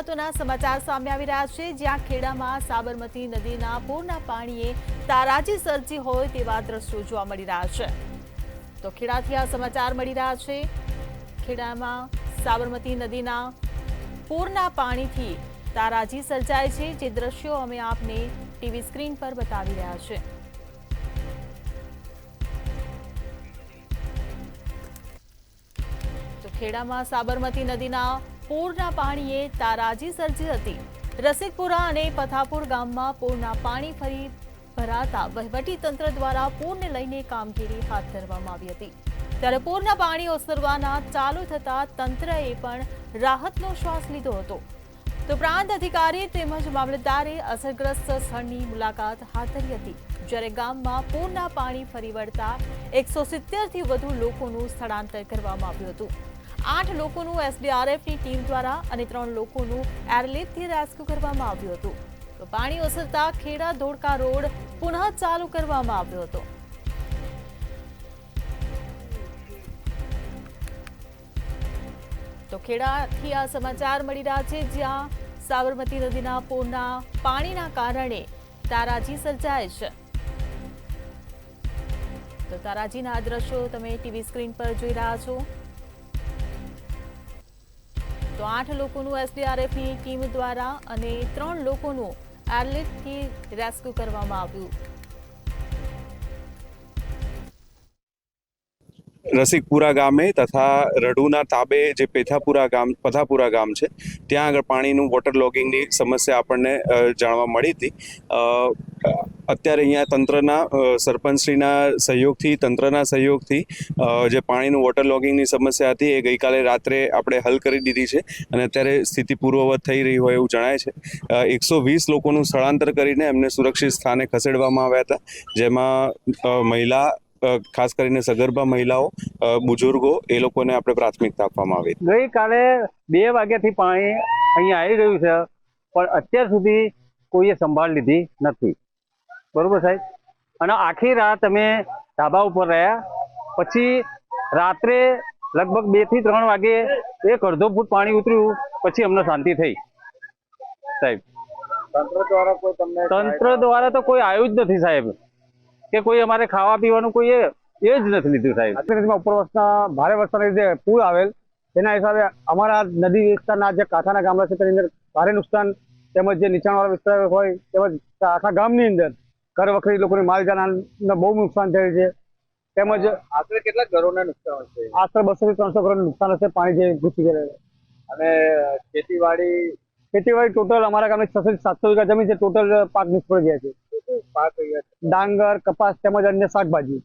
મહત્વના સમાચાર સામે આવી રહ્યા છે, જ્યાં ખેડામાં સાબરમતી નદીના પૂરના પાણીએ તારાજી સર્જી હોય તેવા દ્રશ્યો જોવા મળી રહ્યા છે। તો ખેડાથી આ સમાચાર મળી રહ્યા છે। ખેડામાં સાબરમતી નદીના પૂરના પાણીથી તારાજી સર્જાય છે, જે દ્રશ્યો અમે આપને ટીવી સ્ક્રીન પર બતાવી રહ્યા છે। તો ખેડામાં સાબરમતી નદીના પૂરના પાણીએ તારાજી સર્જી હતી। રસિકપુરા અને પથાપુર ગામમાં પૂરના પાણી ફરી ભરાતા વહીવટી તંત્ર દ્વારા પૂરને લઈને કામગીરી હાથ ધરવામાં આવી હતી। ત્યારે પૂરના પાણી ઓસરવાના ચાલુ થતા તંત્રએ પણ રાહતનો શ્વાસ લીધો હતો। તો પ્રાંત અધિકારી તેમજ મામલતદારે અસરગ્રસ્ત સ્થળની મુલાકાત હાથ ધરી હતી, જ્યારે ગામમાં પૂરના પાણી ફરી વળતા 170થી વધુ લોકોનું સ્થળાંતર કરવામાં આવ્યું હતું। 8 લોકોનું એસડીઆરએફની ટીમ દ્વારા અને 3 લોકોનું એરલિફ્ટથી રેસ્ક્યુ કરવામાં આવ્યું હતું। તો પાણી ઓસરતા ખેડા ધોળકા રોડ પુનઃ ચાલુ કરવામાં આવ્યો હતો। તો ખેડાથી આ સમાચાર મળી રહ્યા છે, જ્યાં સાબરમતી નદીના પૂરના પાણીના કારણે તારાજી સર્જાય છે। તો તારાજીના દ્રશ્યો તમે ટીવી સ્ક્રીન પર જોઈ રહ્યા છો। તો 8 લોકોનું એસડીઆરએફની ટીમ દ્વારા અને 3 લોકોનું એરલિફ્ટથી રેસ્ક્યુ કરવામાં આવ્યું। રસિકપુરા ગામે તથા રડુના તાબે જે પથાપુરા ગામ છે, ત્યાં આગળ પાણીનું વોટર લોગિંગની સમસ્યા આપણને જાણવા મળી હતી। અત્યારે અહીંયા તંત્રના સરપંચશ્રીના સહયોગથી જે પાણીનું વોટર લોગિંગની સમસ્યા હતી એ ગઈકાલે રાત્રે આપણે હલ કરી દીધી છે અને અત્યારે સ્થિતિ પૂર્વવત થઈ રહી હોય એવું જણાય છે। 120 લોકોનું સ્થળાંતર કરીને એમને સુરક્ષિત સ્થાને ખસેડવામાં આવ્યા હતા, જેમાં મહિલા, ખાસ કરીને સગર્ભા મહિલાઓ, બુજુર્ગો, એ લોકોને આપણે પ્રાથમિકતા આપવામાં આવી। ગઈકાલે 2 વાગ્યાથી પાણી અહીંયા આવી ગયું છે, પણ અત્યાર સુધી કોઈએ સંભાળ લીધી નથી, બરોબર સાહેબ। અને આખી રાત અમે ધાબા ઉપર રહ્યા, પછી રાત્રે લગભગ 2 થી 3 વાગે 1-1.5 ફૂટ પાણી ઉતર્યું, પછી અમને શાંતિ થઈ સાહેબ। તંત્ર દ્વારા તો કોઈ આવ્યું જ નથી સાહેબ, કે કોઈ અમારે ખાવા પીવાનું કોઈ એ જ નથી લીધું સાહેબ। ઉપરવાસના ભારે વરસાદના લીધે પૂર આવેલ, એના હિસાબે અમારા નદી વિસ્તારના જે કાંઠાના ગામડા છે તેની અંદર ભારે નુકસાન, તેમજ જે નીચાણવાળા વિસ્તાર હોય તેમજ આખા ગામની અંદર ઘર વખરી લોકોની માલજાનને બહુ નુકસાન થયું છે। તેમજ આશરે કેટલા ઘરોને નુકસાન હશે? આશરે 200 થી 300 ઘરોને નુકસાન હશે, પાણી જે ઘૂસી ગયેલું। અને ખેતીવાડી ટોટલ અમારા ગામની 600 થી 700 વીઘા જમીન છે, ટોટલ પાક નિષ્ફળ ગયા છે। પાક ડાંગર, કપાસ તેમજ અન્ય શાકભાજી।